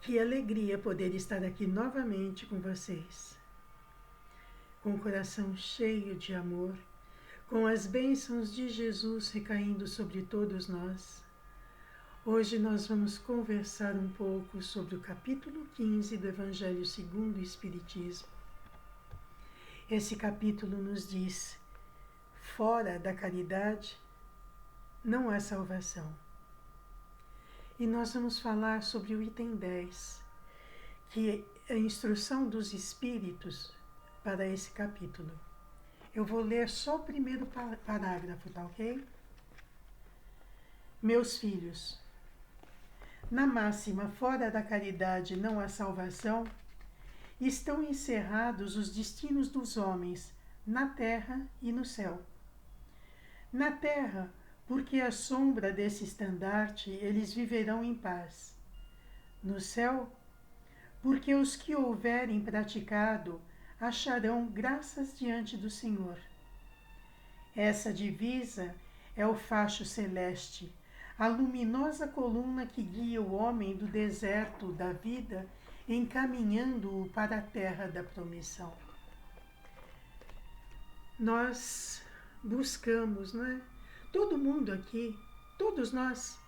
Que alegria poder estar aqui novamente com vocês, com o coração cheio de amor, com as bênçãos de Jesus recaindo sobre todos nós. Hoje nós vamos conversar um pouco sobre o capítulo 15 do Evangelho segundo o Espiritismo. Esse capítulo nos diz: fora da caridade não há salvação. E nós vamos falar sobre o item 10, que é a instrução dos Espíritos para esse capítulo. Eu vou ler só o primeiro parágrafo, tá ok? Meus filhos, na máxima fora da caridade não há salvação, estão encerrados os destinos dos homens na terra e no céu. Na terra, porque à sombra desse estandarte eles viverão em paz. No céu, porque os que houverem praticado acharão graças diante do Senhor. Essa divisa é o facho celeste, a luminosa coluna que guia o homem do deserto da vida, encaminhando-o para a terra da promissão. Nós buscamos, não é? Todo mundo aqui, todos nós,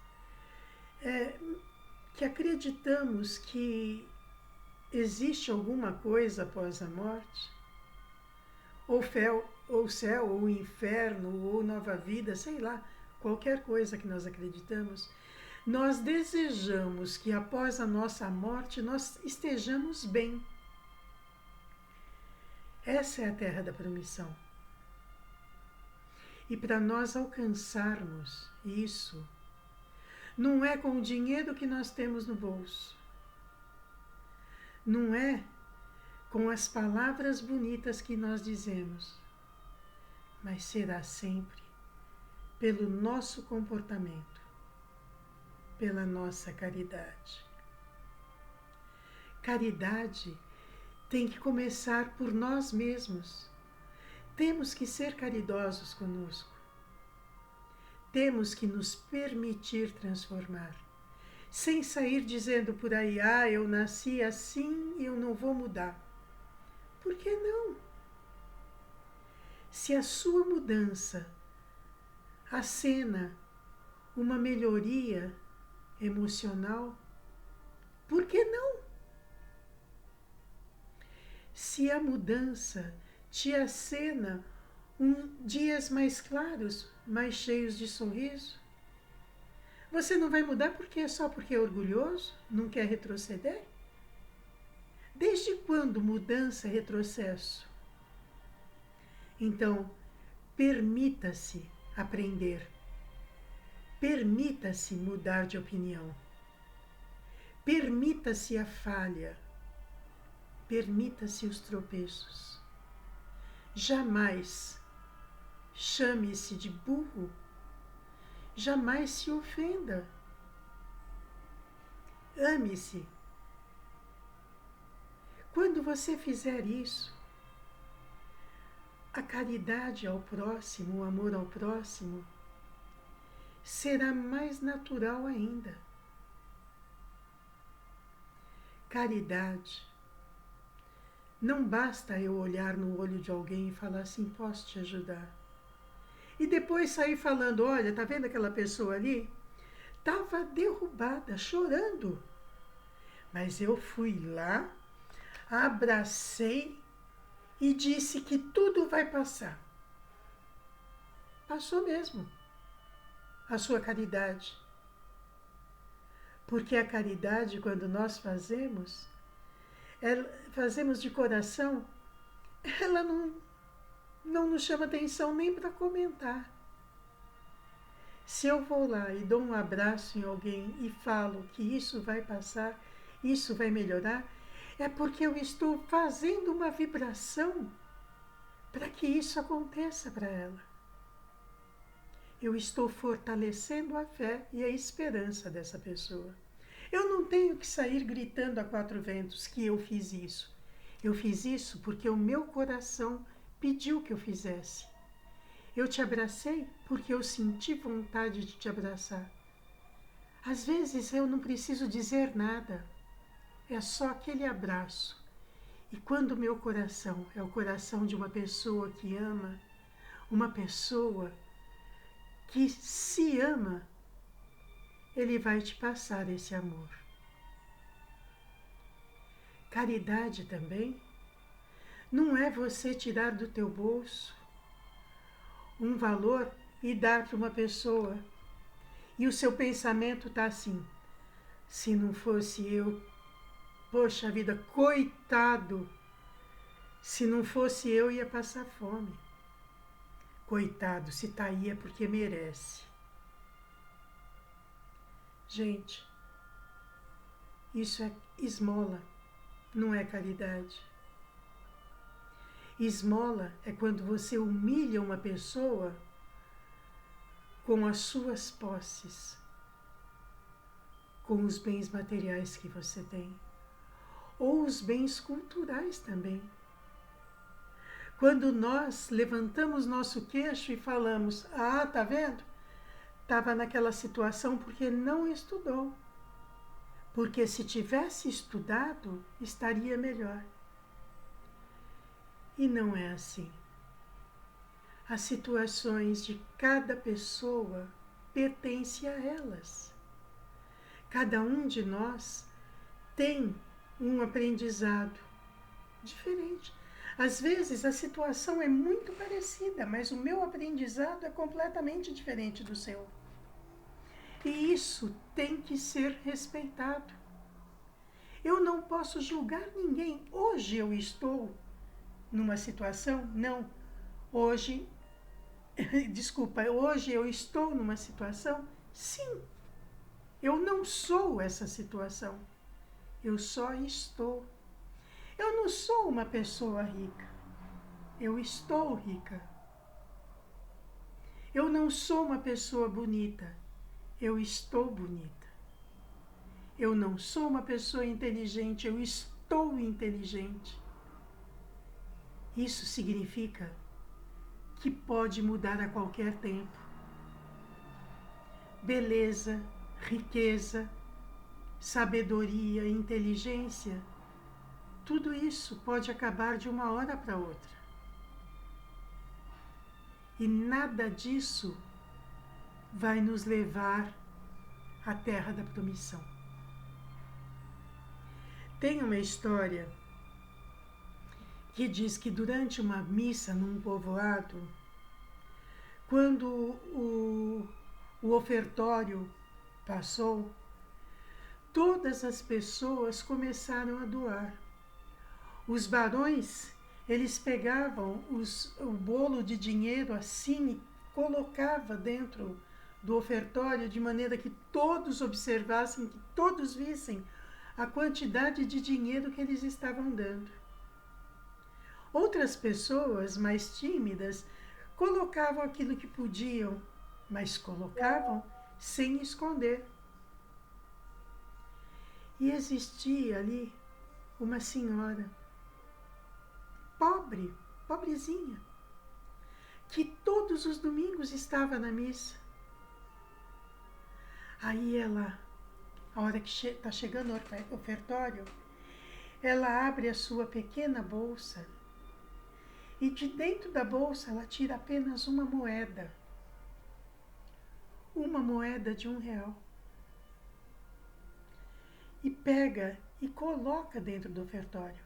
que acreditamos que existe alguma coisa após a morte, ou céu, ou inferno, ou nova vida, sei lá, qualquer coisa que nós acreditamos, nós desejamos que após a nossa morte nós estejamos bem. Essa é a terra da promissão. E para nós alcançarmos isso, não é com o dinheiro que nós temos no bolso, não é com as palavras bonitas que nós dizemos, mas será sempre pelo nosso comportamento, pela nossa caridade. Caridade tem que começar por nós mesmos. Temos que ser caridosos conosco. Temos que nos permitir transformar, sem sair dizendo por aí: eu nasci assim e eu não vou mudar. Por que não? Se a sua mudança acena uma melhoria emocional, por que não? Se a mudança te acena dias mais claros, mais cheios de sorriso, você não vai mudar só porque é orgulhoso, não quer retroceder? Desde quando mudança é retrocesso? Então, permita-se aprender. Permita-se mudar de opinião. Permita-se a falha. Permita-se os tropeços. Jamais chame-se de burro. Jamais se ofenda. Ame-se. Quando você fizer isso, a caridade ao próximo, o amor ao próximo, será mais natural ainda. Caridade. Não basta eu olhar no olho de alguém e falar assim: posso te ajudar? E depois sair falando: olha, tá vendo aquela pessoa ali? Estava derrubada, chorando. Mas eu fui lá, abracei e disse que tudo vai passar. Passou mesmo. A sua caridade. Porque a caridade, quando nós fazemos de coração, ela não nos chama atenção nem para comentar. Se eu vou lá e dou um abraço em alguém e falo que isso vai passar, isso vai melhorar, é porque eu estou fazendo uma vibração para que isso aconteça para ela. Eu estou fortalecendo a fé e a esperança dessa pessoa. Eu não tenho que sair gritando a quatro ventos que eu fiz isso. Eu fiz isso porque o meu coração pediu que eu fizesse. Eu te abracei porque eu senti vontade de te abraçar. Às vezes eu não preciso dizer nada. é só aquele abraço. E quando o meu coração é o coração de uma pessoa que ama, uma pessoa que se ama, ele vai te passar esse amor. Caridade também não é você tirar do teu bolso um valor e dar para uma pessoa. E o seu pensamento está assim: se não fosse eu, poxa vida, coitado, se não fosse eu ia passar fome. Coitado, se tá aí é porque merece. Gente, isso é esmola, não é caridade. Esmola é quando você humilha uma pessoa com as suas posses, com os bens materiais que você tem, ou os bens culturais também. Quando nós levantamos nosso queixo e falamos: ah, tá vendo? Estava naquela situação porque não estudou. Porque se tivesse estudado, estaria melhor. E não é assim. As situações de cada pessoa pertencem a elas. Cada um de nós tem um aprendizado diferente. Às vezes a situação é muito parecida, mas o meu aprendizado é completamente diferente do seu. E isso tem que ser respeitado. Eu não posso julgar ninguém. Hoje eu estou numa situação? Não. Hoje, desculpa, hoje eu estou numa situação? Sim. Eu não sou essa situação. Eu só estou. Eu não sou uma pessoa rica. Eu estou rica. Eu não sou uma pessoa bonita. Eu estou bonita. Eu não sou uma pessoa inteligente. Eu estou inteligente. Isso significa que pode mudar a qualquer tempo. Beleza, riqueza, sabedoria, inteligência, tudo isso pode acabar de uma hora para outra. E nada disso vai nos levar à terra da promissão. Tem uma história que diz que durante uma missa num povoado, quando o ofertório passou, todas as pessoas começaram a doar. Os barões, eles pegavam o bolo de dinheiro assim e colocavam dentro do ofertório de maneira que todos observassem, que todos vissem a quantidade de dinheiro que eles estavam dando. Outras pessoas mais tímidas colocavam aquilo que podiam, mas colocavam sem esconder. E existia ali uma senhora, pobre, pobrezinha, que todos os domingos estava na missa. Aí ela, a hora que está chegando o ofertório, ela abre a sua pequena bolsa e de dentro da bolsa ela tira apenas uma moeda de R$1. E pega e coloca dentro do ofertório.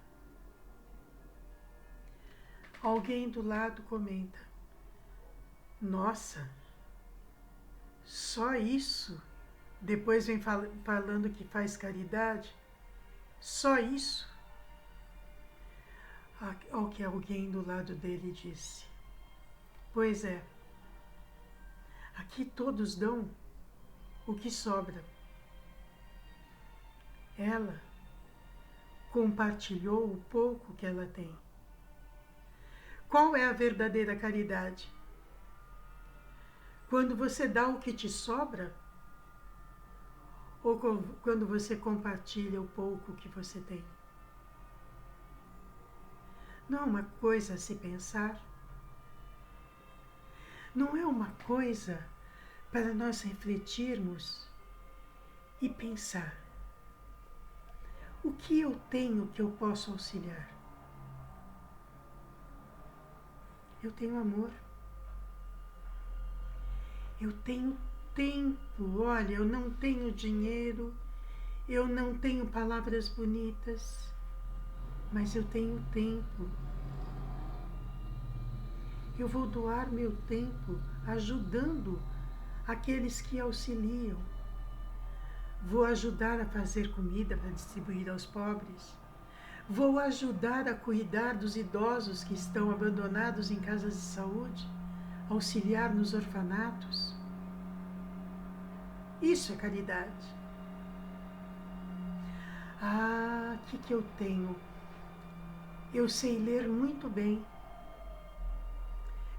Alguém do lado comenta: nossa, só isso? Depois vem falando que faz caridade? Só isso? Ao que alguém do lado dele disse: pois é, aqui todos dão o que sobra. Ela compartilhou o pouco que ela tem. Qual é a verdadeira caridade? Quando você dá o que te sobra? Ou quando você compartilha o pouco que você tem? Não é uma coisa a se pensar? Não é uma coisa para nós refletirmos e pensar? O que eu tenho que eu posso auxiliar? Eu tenho amor. Eu tenho tempo. Olha, eu não tenho dinheiro, eu não tenho palavras bonitas, mas eu tenho tempo. Eu vou doar meu tempo ajudando aqueles que auxiliam. Vou ajudar a fazer comida para distribuir aos pobres. Vou ajudar a cuidar dos idosos que estão abandonados em casas de saúde, auxiliar nos orfanatos. Isso é caridade. Ah, o que eu tenho? Eu sei ler muito bem.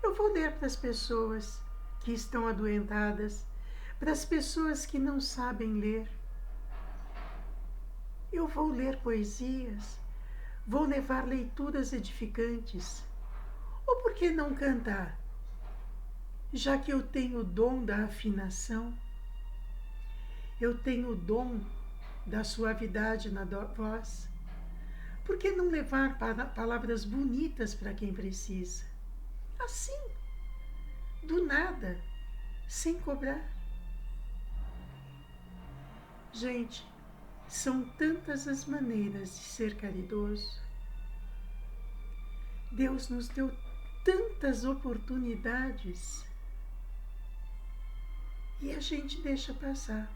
Eu vou ler para as pessoas que estão adoentadas, para as pessoas que não sabem ler. Eu vou ler poesias, vou levar leituras edificantes. Ou por que não cantar? Já que eu tenho o dom da afinação, eu tenho o dom da suavidade na voz, por que não levar palavras bonitas para quem precisa? Assim, do nada, sem cobrar. Gente, são tantas as maneiras de ser caridoso. Deus nos deu tantas oportunidades e a gente deixa passar.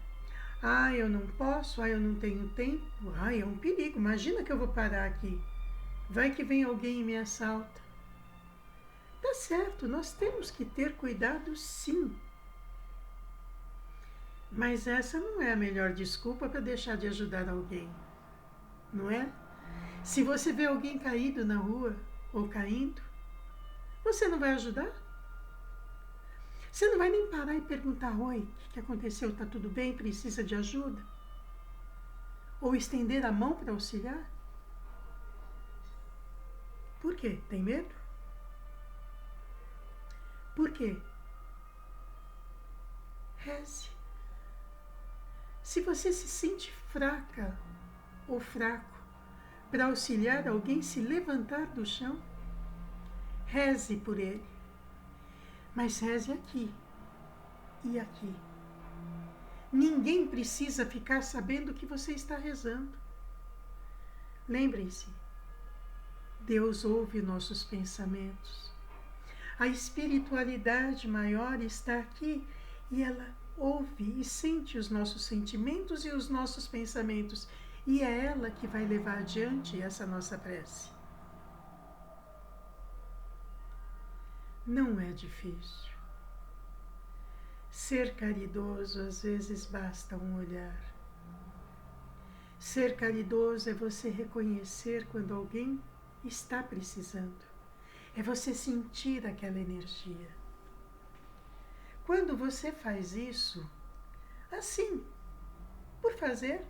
Ah, eu não posso, eu não tenho tempo. É um perigo, imagina que eu vou parar aqui. Vai que vem alguém e me assalta. Tá certo, nós temos que ter cuidado sim. Mas essa não é a melhor desculpa para deixar de ajudar alguém, não é? Se você vê alguém caído na rua ou caindo, você não vai ajudar? Você não vai nem parar e perguntar: oi, o que aconteceu? Está tudo bem? Precisa de ajuda? Ou estender a mão para auxiliar? Por quê? Tem medo? Por quê? Reze. Se você se sente fraca ou fraco para auxiliar alguém se levantar do chão, reze por ele. Mas reze aqui e aqui. Ninguém precisa ficar sabendo que você está rezando. Lembrem-se, Deus ouve nossos pensamentos. A espiritualidade maior está aqui e ela ouve e sente os nossos sentimentos e os nossos pensamentos. E é ela que vai levar adiante essa nossa prece. Não é difícil. Ser caridoso às vezes basta um olhar. Ser caridoso é você reconhecer quando alguém está precisando. É você sentir aquela energia. Quando você faz isso, assim, por fazer,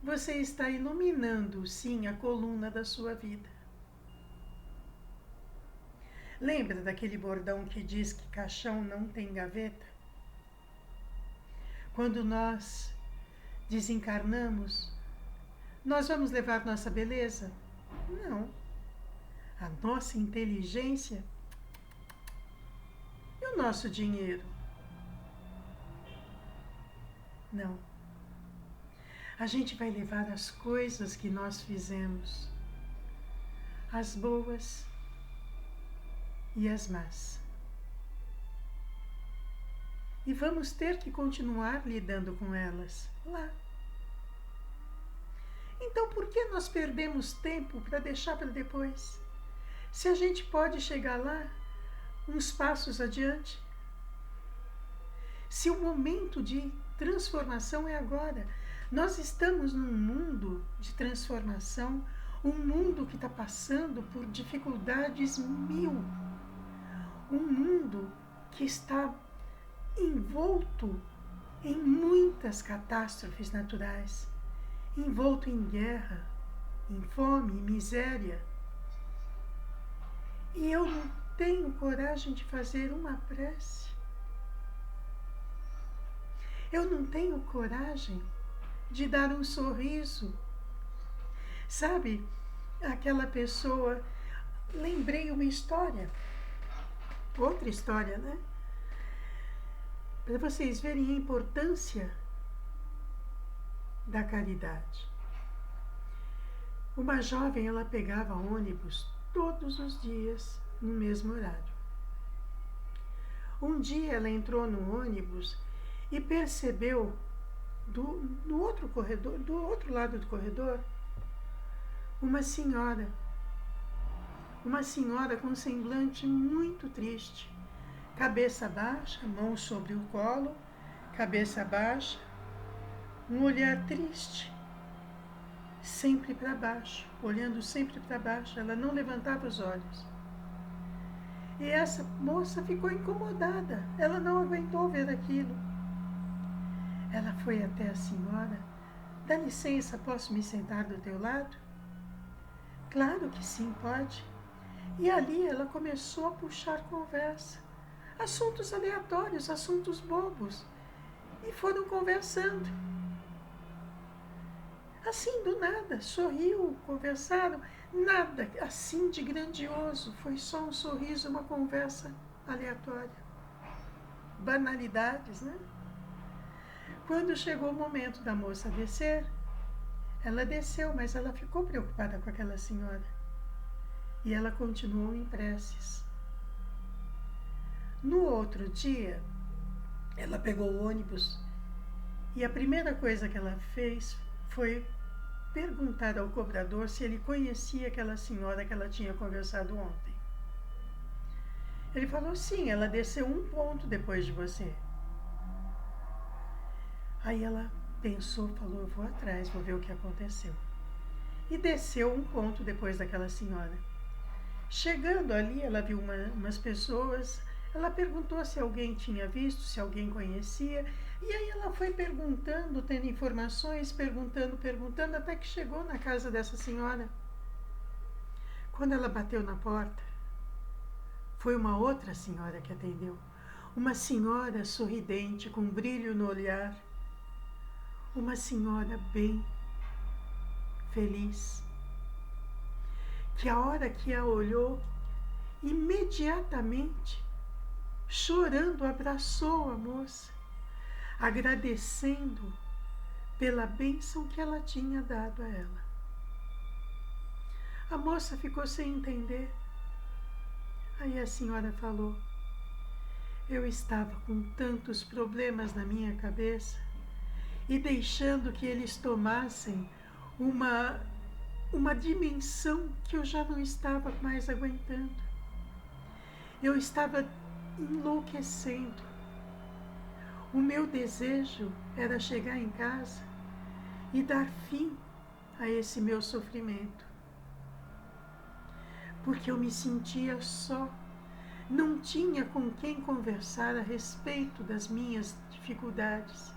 você está iluminando, sim, a coluna da sua vida. Lembra daquele bordão que diz que caixão não tem gaveta? Quando nós desencarnamos, nós vamos levar nossa beleza? Não. A nossa inteligência e o nosso dinheiro? Não. A gente vai levar as coisas que nós fizemos, as boas e as más. E vamos ter que continuar lidando com elas lá. Então, por que nós perdemos tempo para deixar para depois? Se a gente pode chegar lá uns passos adiante. Se o momento de transformação é agora. Nós estamos num mundo de transformação, um mundo que está passando por dificuldades mil. Um mundo que está envolto em muitas catástrofes naturais, envolto em guerra, em fome, em miséria. E eu não tenho coragem de fazer uma prece. Eu não tenho coragem de dar um sorriso. Sabe, aquela pessoa, lembrei uma história, outra história, né? Para vocês verem a importância da caridade. Uma jovem, ela pegava ônibus todos os dias no mesmo horário. Um dia ela entrou no ônibus e percebeu do outro lado do corredor, uma senhora com um semblante muito triste, cabeça baixa, mão sobre o colo, cabeça baixa, um olhar triste, sempre para baixo, olhando sempre para baixo, ela não levantava os olhos. E essa moça ficou incomodada, ela não aguentou ver aquilo. Ela foi até a senhora: dá licença, posso me sentar do teu lado? Claro que sim, pode. E ali ela começou a puxar conversa, assuntos aleatórios, assuntos bobos, e foram conversando. Assim, do nada, sorriu, conversaram, nada assim de grandioso, foi só um sorriso, uma conversa aleatória. Banalidades, né? Quando chegou o momento da moça descer, ela desceu, mas ela ficou preocupada com aquela senhora. E ela continuou em preces. No outro dia, ela pegou o ônibus e a primeira coisa que ela fez foi perguntar ao cobrador se ele conhecia aquela senhora que ela tinha conversado ontem. Ele falou: sim, ela desceu um ponto depois de você. Aí ela pensou, falou: eu vou atrás, vou ver o que aconteceu. E desceu um ponto depois daquela senhora. Chegando ali, ela viu umas pessoas, ela perguntou se alguém tinha visto, se alguém conhecia, e aí ela foi perguntando, tendo informações, perguntando, até que chegou na casa dessa senhora. Quando ela bateu na porta, foi uma outra senhora que atendeu. Uma senhora sorridente, com brilho no olhar. Uma senhora bem feliz, que a hora que a olhou, imediatamente, chorando, abraçou a moça, agradecendo pela bênção que ela tinha dado a ela. A moça ficou sem entender. Aí a senhora falou: eu estava com tantos problemas na minha cabeça e deixando que eles tomassem uma dimensão que eu já não estava mais aguentando. Eu estava enlouquecendo. O meu desejo era chegar em casa e dar fim a esse meu sofrimento. Porque eu me sentia só, não tinha com quem conversar a respeito das minhas dificuldades.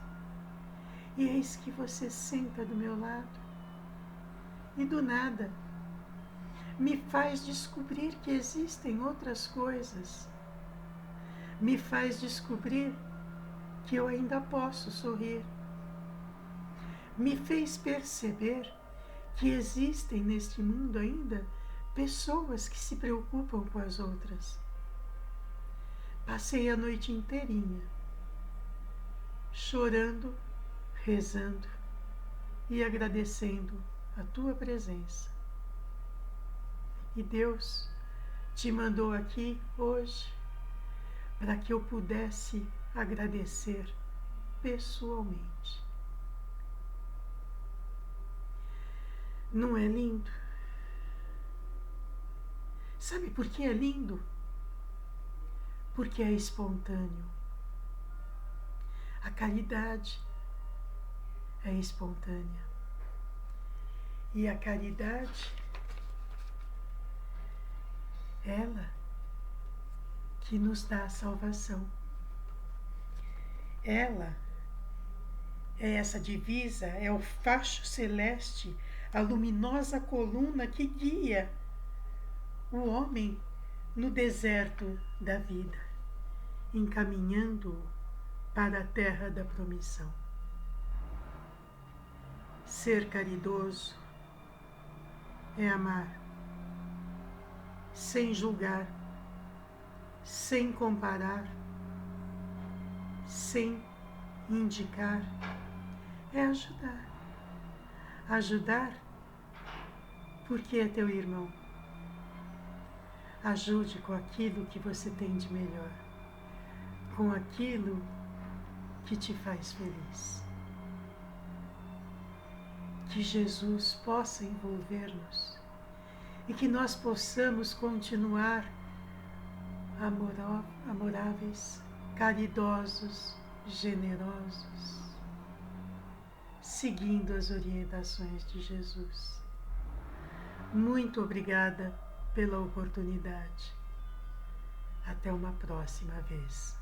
E eis que você senta do meu lado e do nada me faz descobrir que existem outras coisas. Me faz descobrir que eu ainda posso sorrir. Me fez perceber que existem neste mundo ainda pessoas que se preocupam com as outras. Passei a noite inteirinha chorando, rezando e agradecendo a tua presença. E Deus te mandou aqui hoje para que eu pudesse agradecer pessoalmente. Não é lindo? Sabe por que é lindo? Porque é espontâneo. A caridade é espontânea. E a caridade, ela que nos dá a salvação. Ela é essa divisa, é o facho celeste, a luminosa coluna que guia o homem no deserto da vida, encaminhando-o para a terra da promissão. Ser caridoso é amar, sem julgar, sem comparar, sem indicar, é ajudar. Ajudar porque é teu irmão. Ajude com aquilo que você tem de melhor, com aquilo que te faz feliz. Que Jesus possa envolver-nos e que nós possamos continuar amoráveis, caridosos, generosos, seguindo as orientações de Jesus. Muito obrigada pela oportunidade. Até uma próxima vez.